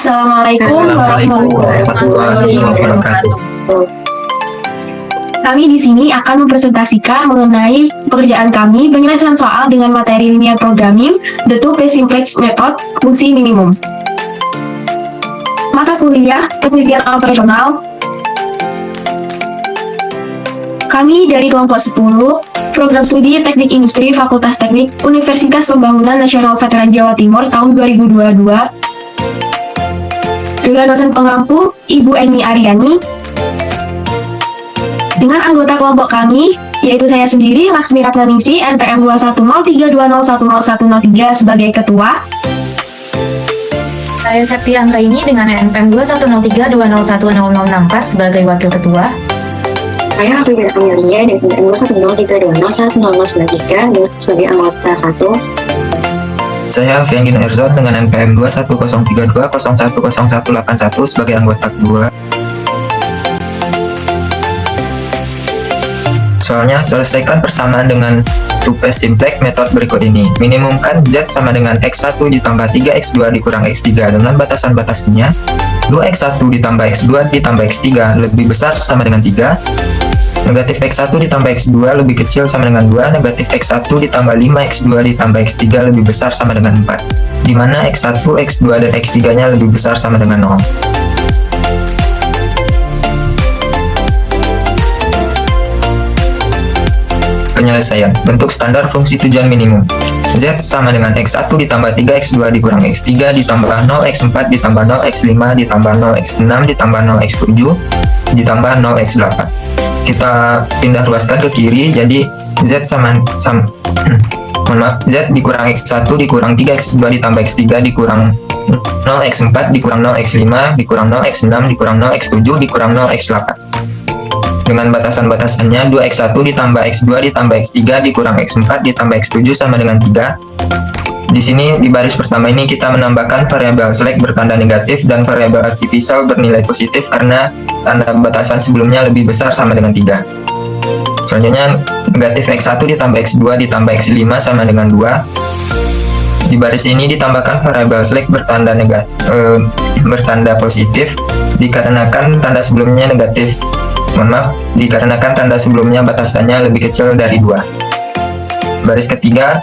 Assalamualaikum warahmatullahi wabarakatuh. Kami di sini akan mempresentasikan mengenai pekerjaan kami penyelesaian soal dengan materi linear programming, the two-phase simplex method, fungsi minimum. Mata kuliah penelitian operasional. Kami dari kelompok 10, Program Studi Teknik Industri Fakultas Teknik Universitas Pembangunan Nasional Veteran Jawa Timur tahun 2022. Dengan dosen pengampu, Ibu Eni Aryani. Dengan anggota kelompok kami, yaitu saya sendiri, Laksmi Ratnaningsi, NPM 21032010103 sebagai ketua. Saya Septi Anggraini dengan NPM 21032010064 sebagai wakil ketua. Saya Habibie Amelia dengan NPM 21032010093 sebagai anggota 1. Saya Alfian Erzon dengan NPM 21032010181 sebagai anggota kedua. Soalnya, selesaikan persamaan dengan two-phase simplex methode berikut ini. Minimumkan Z sama dengan X1 ditambah 3X2 dikurang X3 dengan batasan-batasnya 2X1 ditambah X2 ditambah X3 lebih besar sama dengan 3. Negatif X1 ditambah X2 lebih kecil sama dengan 2. Negatif X1 ditambah 5X2 ditambah X3 lebih besar sama dengan 4. Di mana X1, X2, dan X3-nya lebih besar sama dengan 0. Penyelesaian. Bentuk standar fungsi tujuan minimum. Z sama dengan X1 ditambah 3X2 dikurang X3 ditambah 0X4 ditambah 0X5 ditambah 0X6 ditambah 0X7 ditambah 0X8. Kita pindah ruaskan ke kiri, jadi Z Z dikurang X1 dikurang 3X2 ditambah X3 dikurang 0X4 dikurang 0X5 dikurang 0X6 dikurang 0X7 dikurang 0X8. Dengan batasan-batasannya 2X1 ditambah X2 ditambah X3 dikurang X4 ditambah X7 sama dengan 3. Di sini di baris pertama ini kita menambahkan variabel select bertanda negatif dan variabel artificial bernilai positif karena tanda batasan sebelumnya lebih besar sama dengan 3. Selanjutnya negatif X1 ditambah X2 ditambah X5 sama dengan 2. Di baris ini ditambahkan variabel select bertanda positif dikarenakan tanda sebelumnya negatif. Dikarenakan tanda sebelumnya batasannya lebih kecil dari 2. Baris ketiga,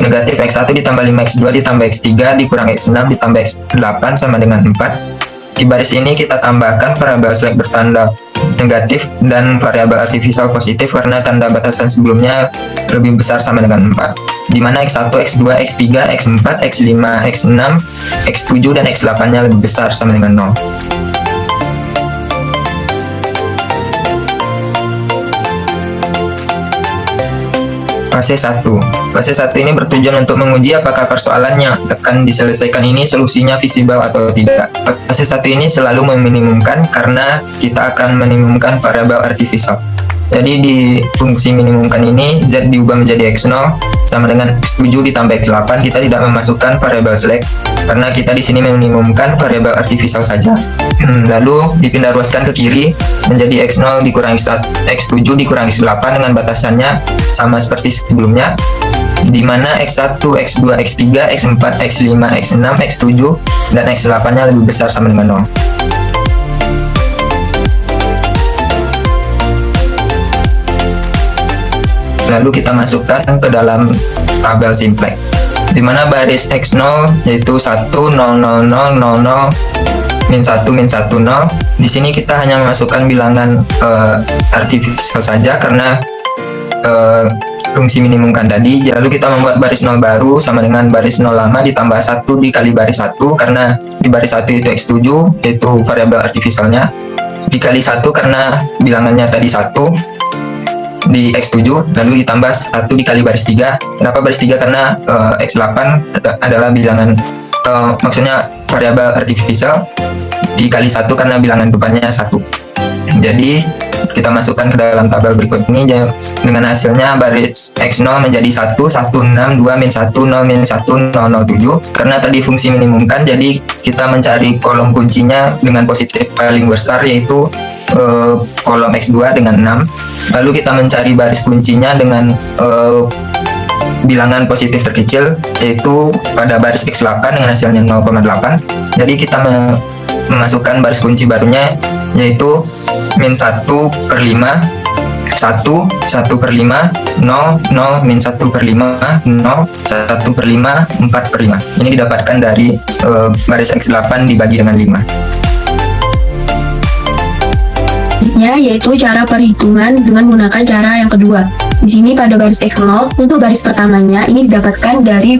negatif X1 ditambah 5X2 ditambah X3 dikurang X6 ditambah X8 sama dengan 4. Di baris ini kita tambahkan variabel select bertanda negatif dan variabel artificial positif karena tanda batasan sebelumnya lebih besar sama dengan 4. Di mana X1, X2, X3, X4, X5, X6, X7, dan X8-nya lebih besar sama dengan 0. Fase 1. Fase 1 ini bertujuan untuk menguji apakah persoalan yang akan diselesaikan ini solusinya visible atau tidak. Fase 1 ini selalu meminimumkan karena kita akan meminimumkan variabel artificial. Jadi di fungsi minimumkan ini Z diubah menjadi X0 sama dengan X7 ditambah X8. Kita tidak memasukkan variabel select karena kita di sini meminimumkan variabel artificial saja. Lalu dipindah ruaskan ke kiri menjadi X0 dikurang X7 dikurang X8 dengan batasannya sama seperti sebelumnya, di mana X1, X2, X3, X4, X5, X6, X7, dan X8-nya lebih besar sama dengan 0. Lalu kita masukkan ke dalam tabel simplex, di mana baris X0 yaitu 1, 0, 0, 0, 0, 0, min 1, min 1, 0. Di sini kita hanya memasukkan bilangan artificial saja karena fungsi minimumkan tadi. Lalu kita membuat baris 0 baru sama dengan baris 0 lama ditambah 1 dikali baris 1 karena di baris 1 itu X7 yaitu variabel artificialnya, dikali 1 karena bilangannya tadi 1 di X7, lalu ditambah 1 dikali baris 3. Kenapa baris 3? Karena X8 adalah bilangan maksudnya variabel artificial, dikali 1 karena bilangan depannya 1. Jadi kita masukkan ke dalam tabel berikut ini dengan hasilnya baris X0 menjadi 1, 1, 6, 2, min 1, 0, min 1, 0, 0, 7. Karena tadi fungsi minimumkan, jadi kita mencari kolom kuncinya dengan positif paling besar yaitu kolom X2 dengan 6. Lalu kita mencari baris kuncinya dengan bilangan positif terkecil, yaitu pada baris X8 dengan hasilnya 0,8. Jadi kita memasukkan baris kunci barunya, yaitu min 1/5, 1, 1/5, 0, 0, min 1/5, 0, 1/5, 4/5. Ini didapatkan dari baris X8 dibagi dengan 5. Yaitu cara perhitungan dengan menggunakan cara yang kedua. Di sini pada baris X0, untuk baris pertamanya ini didapatkan dari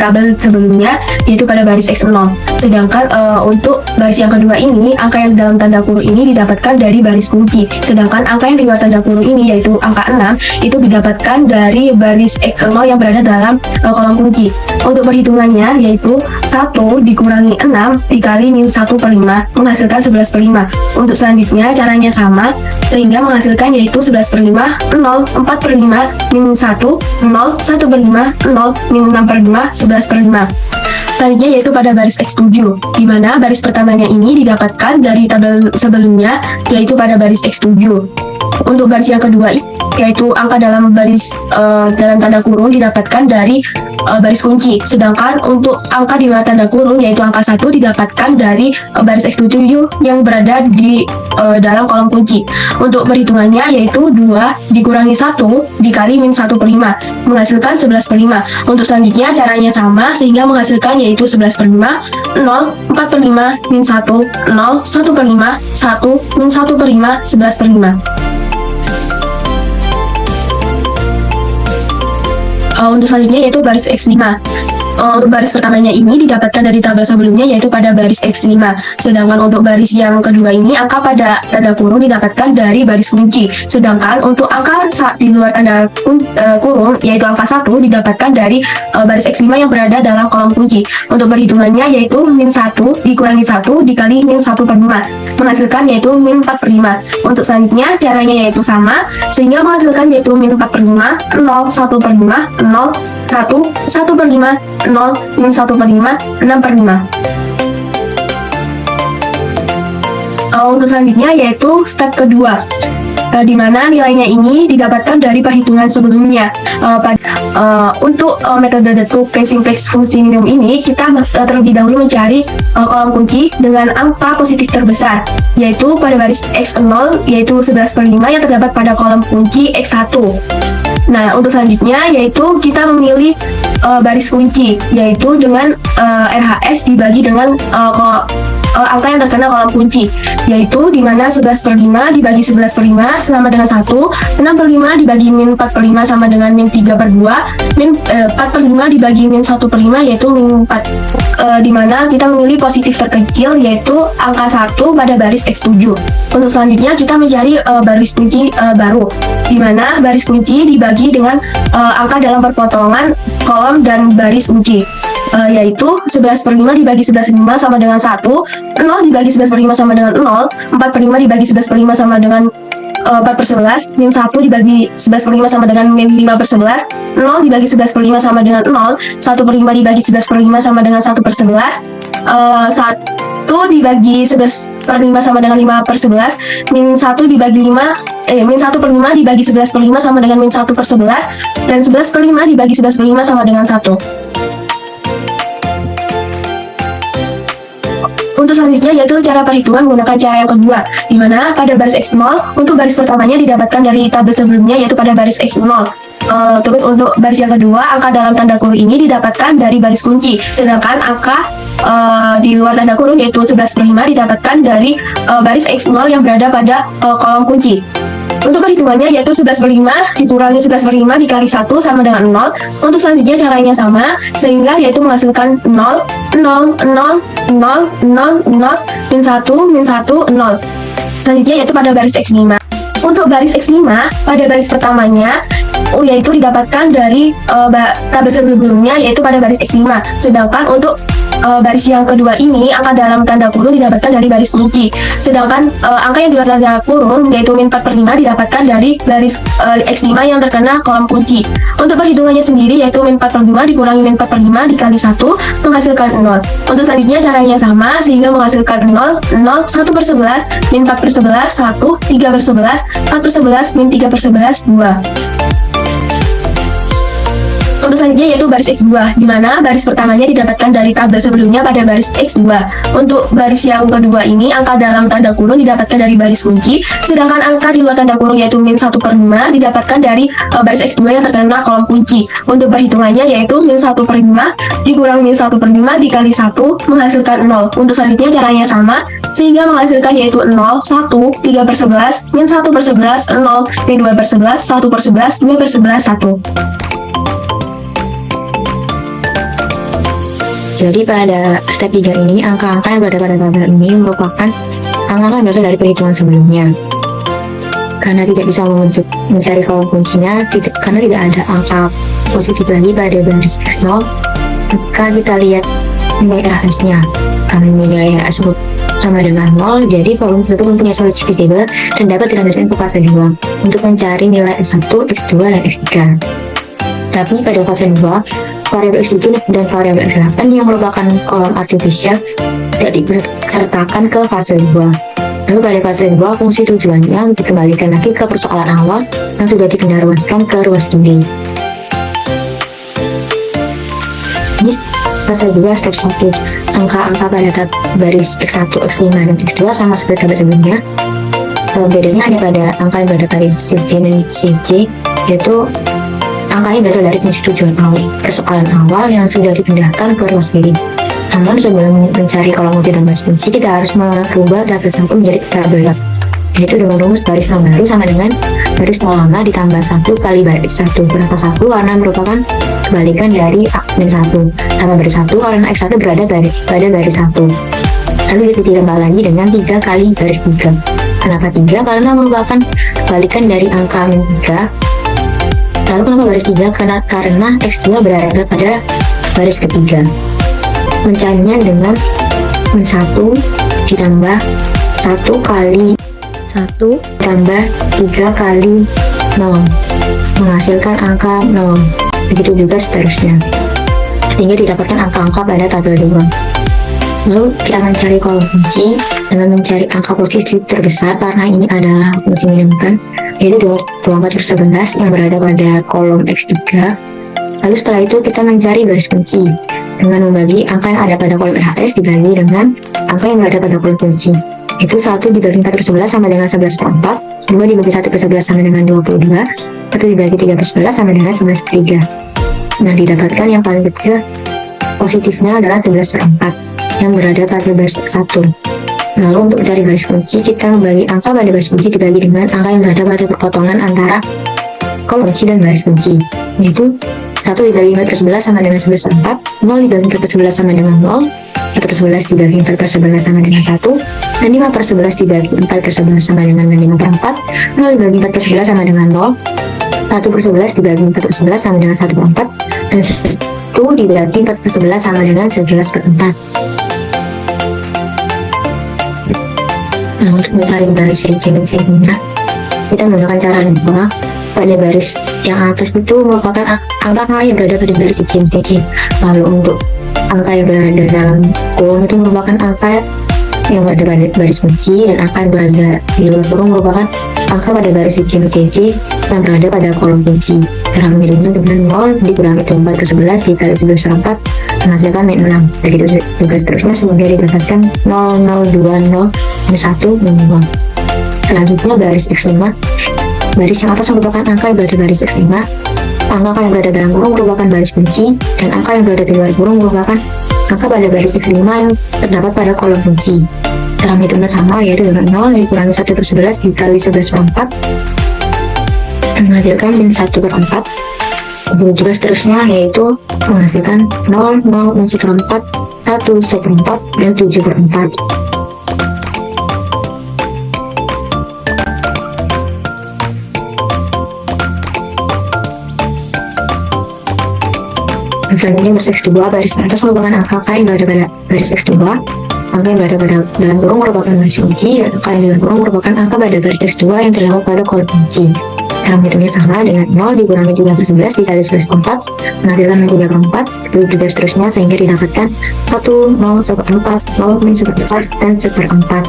tabel sebelumnya, yaitu pada baris X0. Sedangkan untuk baris yang kedua ini, angka yang dalam tanda kurung ini didapatkan dari baris kunci. Sedangkan angka yang di luar tanda kurung ini, yaitu angka 6, itu didapatkan dari baris X0 yang berada dalam kolom kunci. Untuk perhitungannya, yaitu 1 dikurangi 6 dikali min 1/5 menghasilkan 11/5. Untuk selanjutnya caranya sama, sehingga menghasilkan yaitu 11/5, 0, 4/5, min 1, 0, 1/5, 0, min 6/5, 11/5. Selanjutnya yaitu pada baris X7, di mana baris pertamanya ini didapatkan dari tabel sebelumnya, yaitu pada baris X7. Untuk baris yang kedua, yaitu angka dalam baris dalam tanda kurung didapatkan dari baris kunci. Sedangkan untuk angka di luar tanda kurung, yaitu angka 1, didapatkan dari baris X7 yang berada di dalam kolom kunci. Untuk perhitungannya yaitu 2 dikurangi 1 dikali min 1/5 menghasilkan 11/5. Untuk selanjutnya caranya sama, sehingga menghasilkan yaitu 11/5, 0, 4/5, min 1, 0, 1/5, 1, min 1/5, 11/5. Untuk selanjutnya yaitu baris X5. Untuk baris pertamanya ini didapatkan dari tabel sebelumnya, yaitu pada baris X5. Sedangkan untuk baris yang kedua ini, angka pada tanda kurung didapatkan dari baris kunci. Sedangkan untuk angka di luar tanda kurung, yaitu angka 1, didapatkan dari baris X5 yang berada dalam kolom kunci. Untuk perhitungannya yaitu min 1 dikurangi 1 dikali min 1/5 menghasilkan yaitu min 4/5. Untuk selanjutnya caranya yaitu sama, sehingga menghasilkan yaitu min 4/5, 0, 1/5, 0, 1, 1/5, 0, min 1/5, 6/5. Untuk selanjutnya yaitu step kedua, di mana nilainya ini didapatkan dari perhitungan sebelumnya. Untuk metode deduct simplex fungsi minimum ini, kita terlebih dahulu mencari kolom kunci dengan angka positif terbesar, yaitu pada baris X0, yaitu 11/5 yang terdapat pada kolom kunci X1. Nah, untuk selanjutnya yaitu kita memilih baris kunci, yaitu dengan RHS dibagi dengan angka yang terkena kolom kunci, yaitu dimana 11/5 dibagi 11/5 sama dengan 1, 6/5 dibagi min 4/5 sama dengan min 3/2, min 4/5 dibagi min 1/5 yaitu min 4, dimana kita memilih positif terkecil yaitu angka 1 pada baris X7. Untuk selanjutnya kita mencari baris kunci baru, dimana baris kunci dibagi dengan angka dalam perpotongan kolom dan baris kunci, yaitu 11/5 dibagi 11/5 sama dengan 1, 0 dibagi 11/5 sama dengan 0, 4/5 dibagi 11/5 sama dengan 4/11, min 1 dibagi 11/5 sama dengan min 5/11, 0 dibagi 11/5 sama dengan 0, 1/5 dibagi 11/5 sama dengan 1/11, 1 dibagi 11/5 sama dengan 5/11, min 1 dibagi 5, min 1/5 dibagi 11/5 sama dengan min 1/11, dan 11/5 dibagi 11/5 sama dengan 1. Untuk selanjutnya yaitu cara perhitungan menggunakan cara yang kedua, di mana pada baris X0, untuk baris pertamanya didapatkan dari tabel sebelumnya, yaitu pada baris X0. Terus untuk baris yang kedua, angka dalam tanda kurung ini didapatkan dari baris kunci, sedangkan angka di luar tanda kurung yaitu 11/5 didapatkan dari baris X0 yang berada pada kolom kunci. Untuk perhitungannya yaitu 11/5 dikurangi 11/5 dikali 1 sama dengan 0. Untuk selanjutnya caranya sama, sehingga yaitu menghasilkan 0, 0, 0, 0, 0, 0, min 1, min 1, 0. Selanjutnya yaitu pada baris X5. Untuk baris X5, pada baris pertamanya yaitu didapatkan dari tabel sebelumnya, yaitu pada baris X5. Sedangkan untuk baris yang kedua ini, angka dalam tanda kurung didapatkan dari baris kunci. Sedangkan angka yang di luar tanda kurung, yaitu min 4/5 didapatkan dari baris X5 yang terkena kolom kunci. Untuk perhitungannya sendiri, yaitu min 4/5 dikurangi min 4/5 dikali 1 menghasilkan 0. Untuk selanjutnya caranya sama, sehingga menghasilkan 0, 0, 1/11, min 4/11, 1, 3/11, 4/11, min 3/11, 2. Untuk selanjutnya yaitu baris X2, di mana baris pertamanya didapatkan dari tabel sebelumnya pada baris X2. Untuk baris yang kedua ini, angka dalam tanda kurung didapatkan dari baris kunci, sedangkan angka di luar tanda kurung yaitu min 1/5 didapatkan dari baris X2 yang terkena kolom kunci. Untuk perhitungannya yaitu min 1/5 dikurang min 1/5 dikali 1 menghasilkan 0. Untuk selanjutnya caranya sama, sehingga menghasilkan yaitu 0, 1, 3/11, min 1/11, 0, min 2/11, 1/11, 2/11, 1. Jadi pada step 3 ini, angka-angka yang berada pada tabel ini merupakan angka yang berasal dari perhitungan sebelumnya. Karena tidak bisa mencari kolom kuncinya, karena tidak ada angka positif lagi pada baris X0, maka kita lihat nilai RHS-nya. Karena nilai RHS sama dengan 0, jadi kolom tersebut mempunyai solusi visible dan dapat dilanjutkan ke fase 2 untuk mencari nilai X1, X2, dan X3. Tapi pada fase 2, variabel X7 dan variabel X8 yang merupakan kolom artifisial tidak disertakan ke fase 2. Lalu pada fase 2, fungsi tujuannya dikembalikan lagi ke persoalan awal yang sudah dipindah ruaskan ke ruas ini. Ini fase 2 step 1. Angka-angka pada baris X1, X5, dan X2 sama seperti tabel sebelumnya. Bedanya hanya pada angka yang berada pada CJ dan CJ, yaitu angka ini berasal dari fungsi tujuan awal persoalan awal yang sudah dipindahkan ke ruas kiri. Namun sebelum mencari kolom kunci dan baris kunci, kita harus merubah tabel 1 menjadi tabel yaitu dengan rumus baris nol baru sama dengan baris nol lama ditambah 1 kali baris 1. Kenapa 1? Karena merupakan kebalikan dari min 1. Tambah baris 1 karena X1 berada pada baris 1. Lalu kita ditambah lagi dengan 3 kali baris 3. Kenapa 3? Karena merupakan kebalikan dari angka min 3. Lalu kenapa baris 3? Karena X2 berada pada baris ketiga. Mencarinya dengan min 1 ditambah 1 kali 1 tambah 3 kali 0 menghasilkan angka 0. Begitu juga seterusnya, sehingga didapatkan angka-angka pada tabel 2. Lalu kita mencari kolom kunci dengan mencari angka positif terbesar, karena ini adalah kunci minimumkan, yaitu 24/11 yang berada pada kolom X3. Lalu setelah itu kita mencari baris kunci dengan membagi angka yang ada pada kolom RHS dibagi dengan angka yang berada pada kolom kunci. Itu 1 dibagi 4/11 sama dengan 11/4, 2 dibagi 1/11 sama dengan 22, 1 dibagi 3/11 sama dengan 11/3. Nah, didapatkan yang paling kecil positifnya adalah 11/4 yang berada pada baris 1. Lalu untuk mencari baris kunci, kita membagi angka pada baris kunci dibagi dengan angka yang berada pada perpotongan antara kolom kunci dan baris kunci, yaitu 1 dibagi 4/11 sama dengan 11/4, 0 dibagi 4/11 sama dengan 0, 1/11 dibagi 4/11 sama dengan 1, dan 5/11 dibagi 4/11 sama dengan 5/4, 0 dibagi 4/11 sama dengan 0, 1/11 dibagi 4/11 sama dengan 1/4, dan 1 dibagi 4/11 sama dengan 11/4. Nah, untuk mencari baris CJ dan CJ-nya, kita menggunakan cara bahwa pada baris yang atas itu merupakan angka yang berada pada baris CJ dan CJ. Lalu untuk angka yang berada dalam kurung itu merupakan angka yang berada pada baris kunci, dan angka yang berada di luar kurung merupakan angka pada baris CJ dan CJ yang berada pada kolom kunci. Cara mengirimnya dengan 0 dikurangi 24/11 dikali 11/4 menghasilkan min 6. Begitu juga seterusnya sehingga didapatkan 0, 0, 2, 0, min 1, min 2. Selanjutnya baris X5. Baris yang atas merupakan angka yang berada baris X5. Angka yang berada dalam kurung merupakan baris kunci, dan angka yang berada di luar kurung merupakan angka pada baris X5 yang terdapat pada kolom kunci. Cara menghitungnya sama, yaitu dengan 0 dikurangi 1/11 dikali 11/4 menghasilkan min 1/4. Begitu juga seterusnya, yaitu menghasilkan 0, 0, min 1/4, 1, 1/4, dan 7/4. Selanjutnya baris X2. Baris atas merupakan angka yang berada pada baris X2. Angka yang berada pada dalam kurung merupakan baris kunci, dan angka yang dalam kurung merupakan angka pada baris X2 yang terdapat pada kolom kunci. Cara menghitungnya sama, dengan 0 dikurangi 3/11 dikali 11/4 menghasilkan 3/4. Begitu juga seterusnya sehingga didapatkan 1, 0, 1/4, 0, min 1/4, dan 1/4.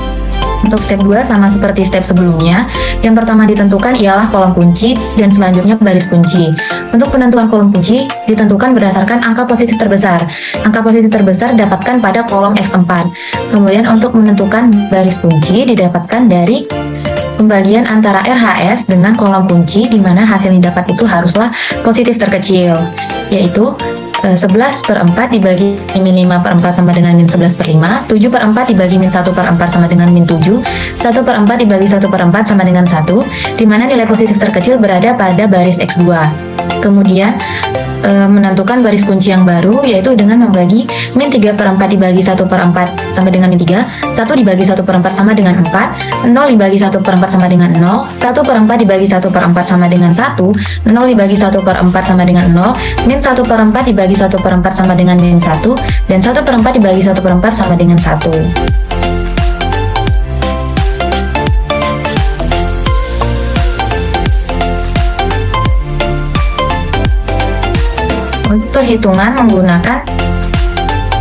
Untuk step 2 sama seperti step sebelumnya. Yang pertama ditentukan ialah kolom kunci dan selanjutnya baris kunci. Untuk penentuan kolom kunci ditentukan berdasarkan angka positif terbesar. Angka positif terbesar didapatkan pada kolom X4. Kemudian untuk menentukan baris kunci didapatkan dari pembagian antara RHS dengan kolom kunci, di mana hasil yang didapat itu haruslah positif terkecil, yaitu 11/4 dibagi min 5/4 sama dengan min 11/5, 7/4 dibagi min 1/4 sama dengan min 7, 1/4 dibagi 1/4 sama dengan 1, di mana nilai positif terkecil berada pada baris X2. Kemudian menentukan baris kunci yang baru, yaitu dengan membagi min 3/4 dibagi 1/4 sama dengan min 3, 1 dibagi 1/4 sama dengan 4, 0 dibagi 1/4 sama dengan 0, 1/4 dibagi 1/4 sama dengan 1, 0 dibagi 1/4 sama dengan 0, min 1/4 dibagi 1/4 sama dengan min 1, dan 1/4 dibagi 1/4 sama dengan 1. Untuk perhitungan menggunakan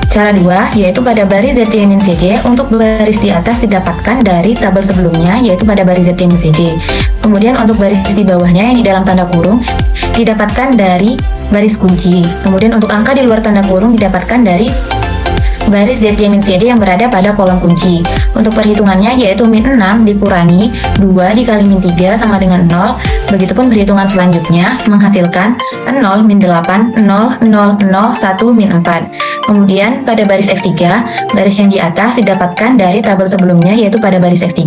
cara 2, yaitu pada baris ZC min CJ, untuk baris di atas didapatkan dari tabel sebelumnya, yaitu pada baris ZC min CJ. Kemudian untuk baris di bawahnya yang di dalam tanda kurung didapatkan dari baris kunci. Kemudian untuk angka di luar tanda kurung didapatkan dari baris ZC min CJ yang berada pada kolom kunci. Untuk perhitungannya yaitu min 6 dikurangi 2 dikali min 3 sama dengan 0. Begitupun perhitungan selanjutnya menghasilkan 0, min 8, 0, 0, 0, 1, min 4. Kemudian pada baris X3, baris yang di atas didapatkan dari tabel sebelumnya yaitu pada baris X3.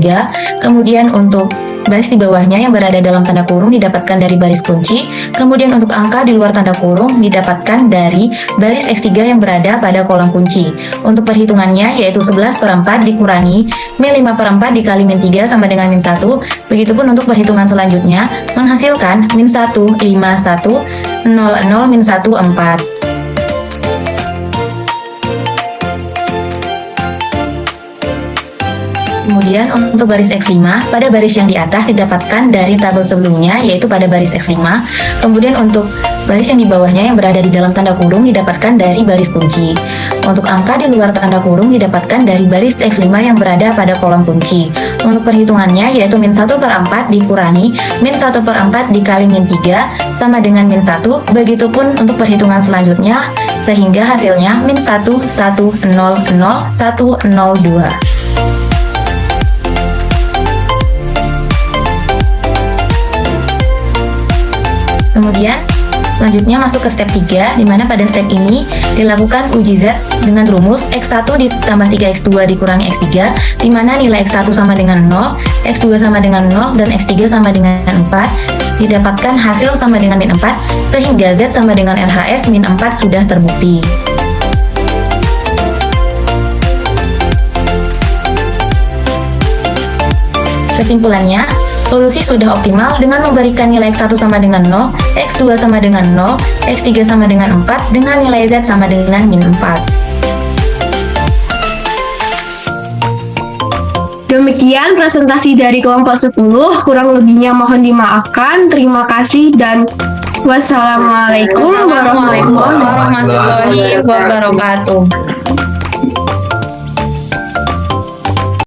Kemudian untuk baris di bawahnya yang berada dalam tanda kurung didapatkan dari baris kunci. Kemudian untuk angka di luar tanda kurung didapatkan dari baris X3 yang berada pada kolom kunci. Untuk perhitungannya yaitu 11/4 dikurangi min 5/4 dikali min 3 sama dengan min 1. Begitupun untuk perhitungan selanjutnya menghasilkan min 1, 5, 1, 0, 0, min 1, 4. Kemudian untuk baris X5, pada baris yang di atas didapatkan dari tabel sebelumnya yaitu pada baris X5. Kemudian untuk baris yang di bawahnya yang berada di dalam tanda kurung didapatkan dari baris kunci. Untuk angka di luar tanda kurung didapatkan dari baris X5 yang berada pada kolom kunci. Untuk perhitungannya yaitu min 1/4 dikurangi min 1/4 dikali min 3 sama dengan min 1. Begitupun untuk perhitungan selanjutnya sehingga hasilnya min 1, 1, 0, 0, 1, 0, 2. Kemudian selanjutnya masuk ke step 3, di mana pada step ini dilakukan uji Z dengan rumus X1 ditambah 3X2 dikurangi X3, di mana nilai X1 sama dengan 0, X2 sama dengan 0, dan X3 sama dengan 4. Didapatkan hasil sama dengan min 4, sehingga Z sama dengan LHS min 4 sudah terbukti. Kesimpulannya, solusi sudah optimal dengan memberikan nilai X1 sama dengan 0, X2 sama dengan 0, X3 sama dengan 4, dengan nilai Z sama dengan min 4. Demikian presentasi dari kelompok 10, kurang lebihnya mohon dimaafkan. Terima kasih dan wassalamualaikum warahmatullahi wabarakatuh.